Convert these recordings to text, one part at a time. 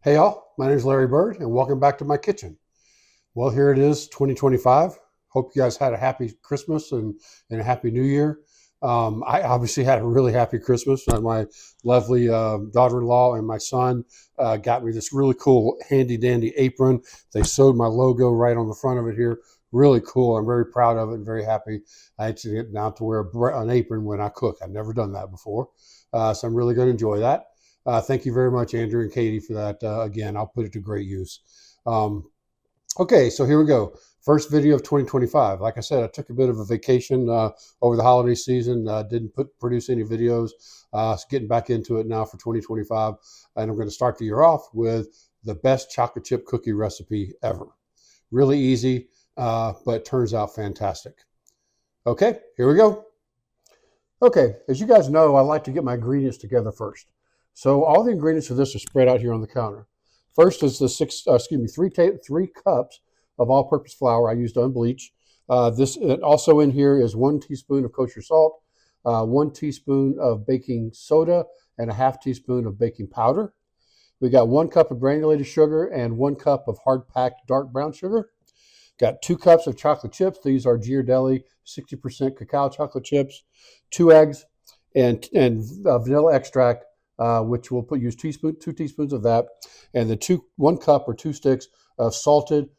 Hey y'all, my name is Larry Bird and welcome back to my kitchen. Well, here it is, 2025. Hope you guys had a happy Christmas and a happy New Year. I obviously had a really happy Christmas. My lovely daughter-in-law and my son got me this really cool handy dandy apron. They sewed my logo right on the front of it here. Really cool. I'm very proud of it and very happy. I actually get now to wear an apron when I cook. I've never done that before. So I'm really going to enjoy that. Thank you very much, Andrew and Katie, for that. Again, I'll put it to great use. Okay, so here we go. First video of 2025. Like I said, I took a bit of a vacation over the holiday season. Didn't produce any videos. Getting back into it now for 2025. And I'm going to start the year off with the best chocolate chip cookie recipe ever. Really easy, but it turns out fantastic. Okay, here we go. Okay, as you guys know, I like to get my ingredients together first. So all the ingredients for this are spread out here on the counter. First is the three cups of all-purpose flour I used unbleached. Also in here is 1 teaspoon of kosher salt, 1 teaspoon of baking soda, and a half teaspoon of baking powder. We got 1 cup of granulated sugar and 1 cup of hard-packed dark brown sugar. Got 2 cups of chocolate chips. These are Ghirardelli 60% cacao chocolate chips. 2 eggs and vanilla extract. Which we'll use 2 teaspoons of that, and the 1 cup or 2 sticks of salted,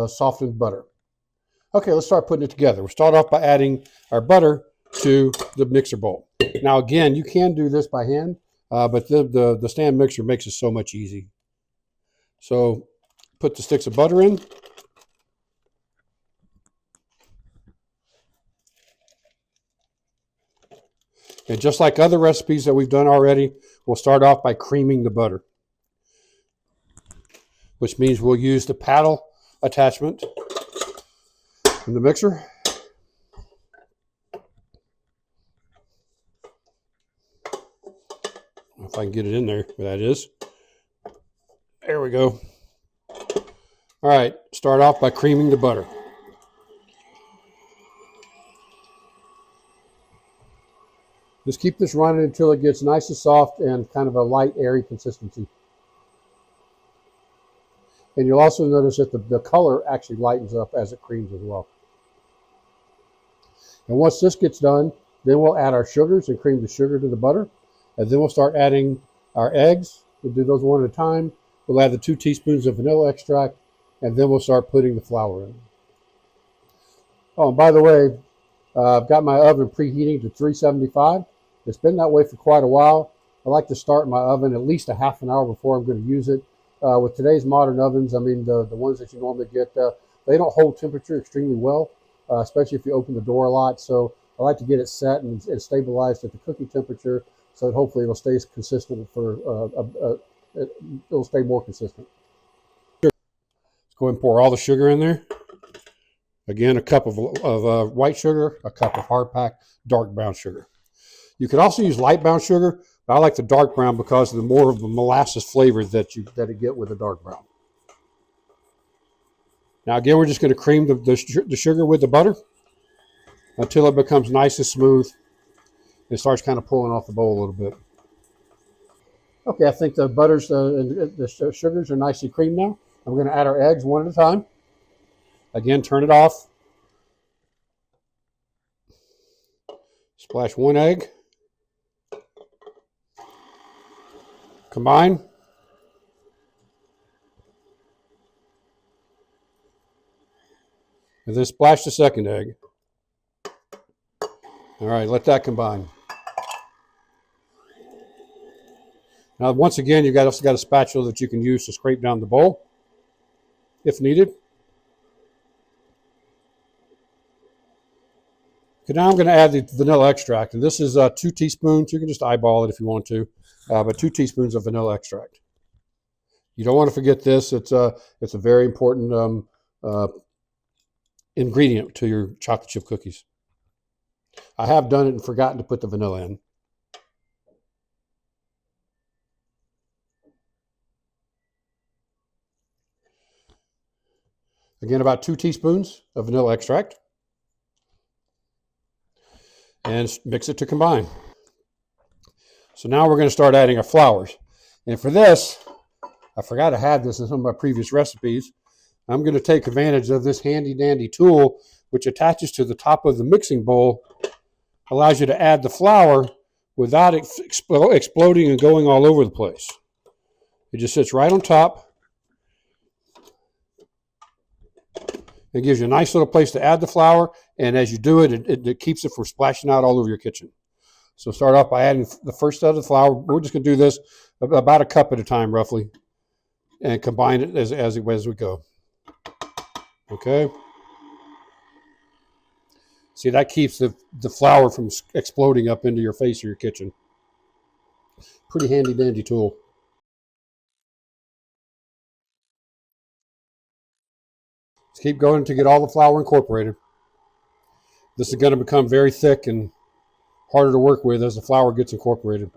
softened butter. Okay, let's start putting it together. We'll start off by adding our butter to the mixer bowl. Now, again, you can do this by hand, but the stand mixer makes it so much easy. So, put the sticks of butter in. And just like other recipes that we've done already, we'll start off by creaming the butter, which means we'll use the paddle attachment in the mixer. If I can get it in there, where that is. There we go. All right, start off by creaming the butter. Just keep this running until it gets nice and soft and kind of a light, airy consistency. And you'll also notice that the color actually lightens up as it creams as well. And once this gets done, then we'll add our sugars and cream the sugar to the butter. And then we'll start adding our eggs. We'll do those one at a time. We'll add the 2 teaspoons of vanilla extract, and then we'll start putting the flour in. Oh, and by the way, I've got my oven preheating to 375. It's been that way for quite a while. I like to start my oven at least a half an hour before I'm going to use it. With today's modern ovens, I mean, the ones that you normally get, they don't hold temperature extremely well, especially if you open the door a lot. So I like to get it set and stabilized at the cooking temperature so that hopefully it'll stay consistent it'll stay more consistent. Let's go ahead and pour all the sugar in there. Again, a cup of white sugar, a cup of hard-packed dark brown sugar. You could also use light brown sugar, but I like the dark brown because of the more of the molasses flavor that you get with the dark brown. Now again, we're just going to cream the sugar with the butter until it becomes nice and smooth. It starts kind of pulling off the bowl a little bit. Okay, I think the butters and the sugars are nicely creamed now. I'm going to add our eggs one at a time. Again, turn it off. Splash 1 egg. Combine. And then splash the 2nd egg. All right, let that combine. Now, once again, you've also got a spatula that you can use to scrape down the bowl if needed. Okay, now I'm going to add the vanilla extract, and this is 2 teaspoons. You can just eyeball it if you want to, but 2 teaspoons of vanilla extract. You don't want to forget this. It's a very important ingredient to your chocolate chip cookies. I have done it and forgotten to put the vanilla in. Again, about 2 teaspoons of vanilla extract. And mix it to combine. So now we're going to start adding our flours. And for this, I forgot I had this in some of my previous recipes. I'm going to take advantage of this handy dandy tool, which attaches to the top of the mixing bowl, allows you to add the flour without exploding and going all over the place. It just sits right on top. It gives you a nice little place to add the flour, and as you do it, it keeps it from splashing out all over your kitchen. So start off by adding the first set of the flour. We're just going to do this about a cup at a time, roughly, and combine it as we go. Okay. See, that keeps the flour from exploding up into your face or your kitchen. Pretty handy dandy tool. Just keep going to get all the flour incorporated. This is going to become very thick and harder to work with as the flour gets incorporated.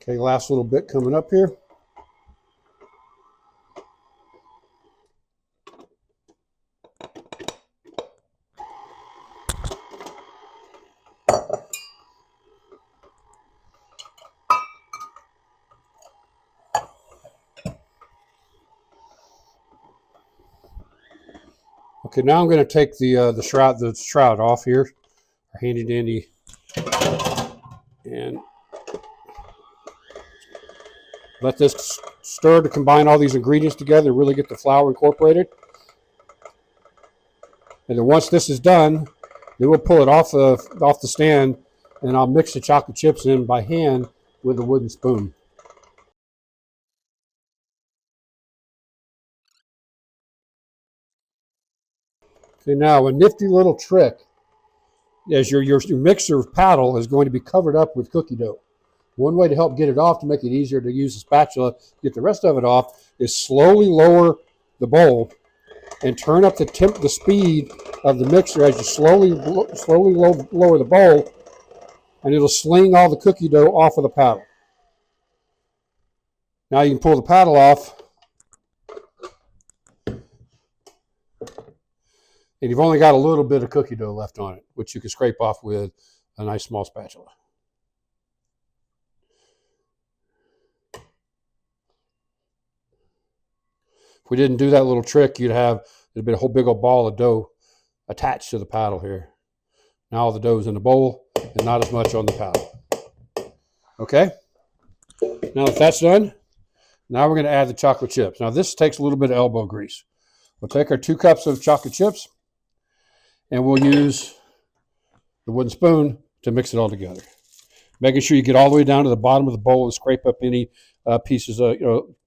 Okay, last little bit coming up here. Okay, now I'm going to take the shroud off here, our handy dandy, and let this stir to combine all these ingredients together, really get the flour incorporated. And then once this is done, then we'll pull it off the stand, and I'll mix the chocolate chips in by hand with a wooden spoon. Okay, now a nifty little trick is your mixer paddle is going to be covered up with cookie dough. One way to help get it off, to make it easier to use the spatula, get the rest of it off, is slowly lower the bowl and turn up the speed of the mixer as you slowly lower the bowl, and it'll sling all the cookie dough off of the paddle. Now you can pull the paddle off, and you've only got a little bit of cookie dough left on it, which you can scrape off with a nice small spatula. If we didn't do that little trick, there'd be a whole big old ball of dough attached to the paddle here. Now all the dough's in the bowl and not as much on the paddle. Okay? Now that that's done, now we're going to add the chocolate chips. Now this takes a little bit of elbow grease. We'll take our 2 cups of chocolate chips, and we'll use the wooden spoon to mix it all together. Making sure you get all the way down to the bottom of the bowl and scrape up any pieces of,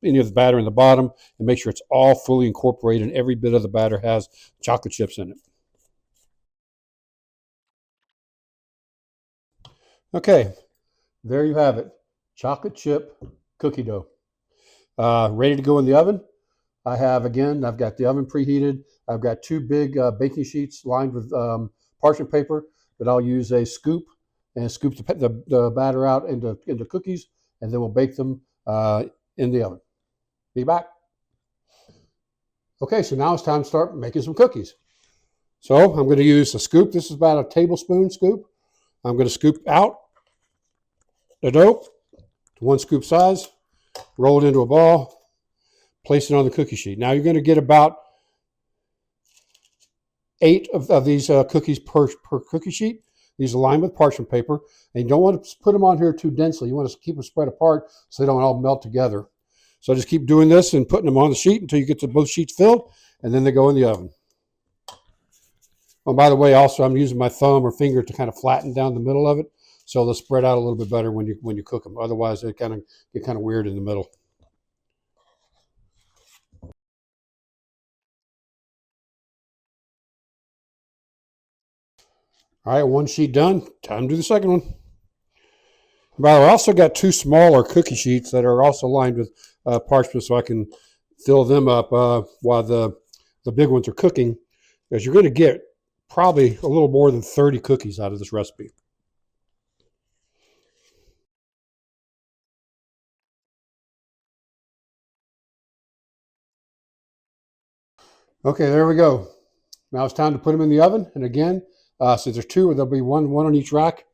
any of the batter in the bottom, and make sure it's all fully incorporated and every bit of the batter has chocolate chips in it. Okay, there you have it. Chocolate chip cookie dough. Ready to go in the oven. I've got the oven preheated. I've got 2 big baking sheets lined with parchment paper that I'll use a scoop and scoop the batter out into cookies, and then we'll bake them in the oven. Be back. Okay, so now it's time to start making some cookies. So I'm going to use a scoop. This is about a tablespoon scoop. I'm going to scoop out the dough to 1 scoop size, roll it into a ball, place it on the cookie sheet. Now you're going to get about 8 of these cookies per cookie sheet. These are lined with parchment paper, and you don't want to put them on here too densely. You want to keep them spread apart so they don't all melt together. So just keep doing this and putting them on the sheet until you get to both sheets filled, and then they go in the oven. Oh, by the way, also I'm using my thumb or finger to kind of flatten down the middle of it, so they'll spread out a little bit better when you cook them. Otherwise, they get kind of weird in the middle. All right, 1 sheet done. Time to do the second one. By the way, I also got 2 smaller cookie sheets that are also lined with parchment, so I can fill them up while the big ones are cooking, because you're going to get probably a little more than 30 cookies out of this recipe. Okay, there we go. Now it's time to put them in the oven. And again, since there's 2, there'll be one on each rack.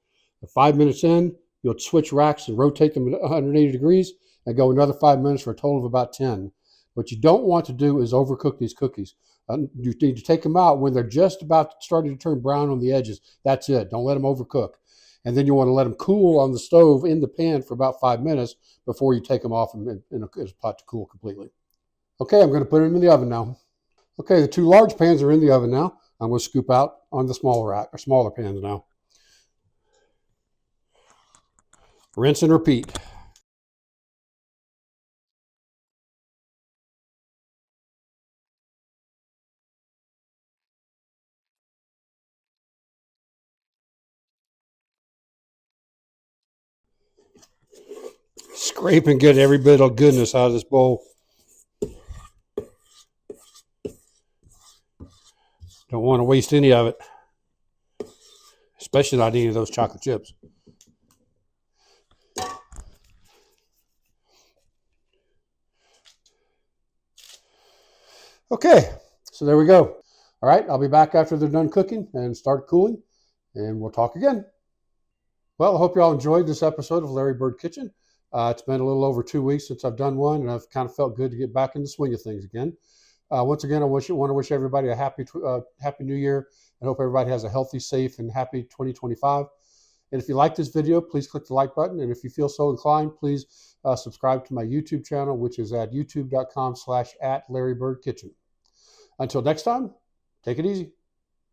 At 5 minutes in, you'll switch racks and rotate them at 180 degrees and go another 5 minutes for a total of about 10. What you don't want to do is overcook these cookies. You need to take them out when they're just about starting to turn brown on the edges. That's it. Don't let them overcook. And then you want to let them cool on the stove in the pan for about 5 minutes before you take them off in a pot to cool completely. Okay, I'm going to put them in the oven now. Okay, the 2 large pans are in the oven now. I'm going to scoop out on the smaller pans now. Rinse and repeat. Scrape and get every bit of goodness out of this bowl. Don't want to waste any of it, especially not any of those chocolate chips. Okay, so there we go. All right, I'll be back after they're done cooking and start cooling, and we'll talk again. Well, I hope you all enjoyed this episode of Larry Bird Kitchen. It's been a little over 2 weeks since I've done one, and I've kind of felt good to get back in the swing of things again. Once again, I want to wish everybody a happy New Year, and hope everybody has a healthy, safe, and happy 2025. And if you like this video, please click the like button. And if you feel so inclined, please subscribe to my YouTube channel, which is at youtube.com/@LarryBirdKitchen. Until next time, take it easy.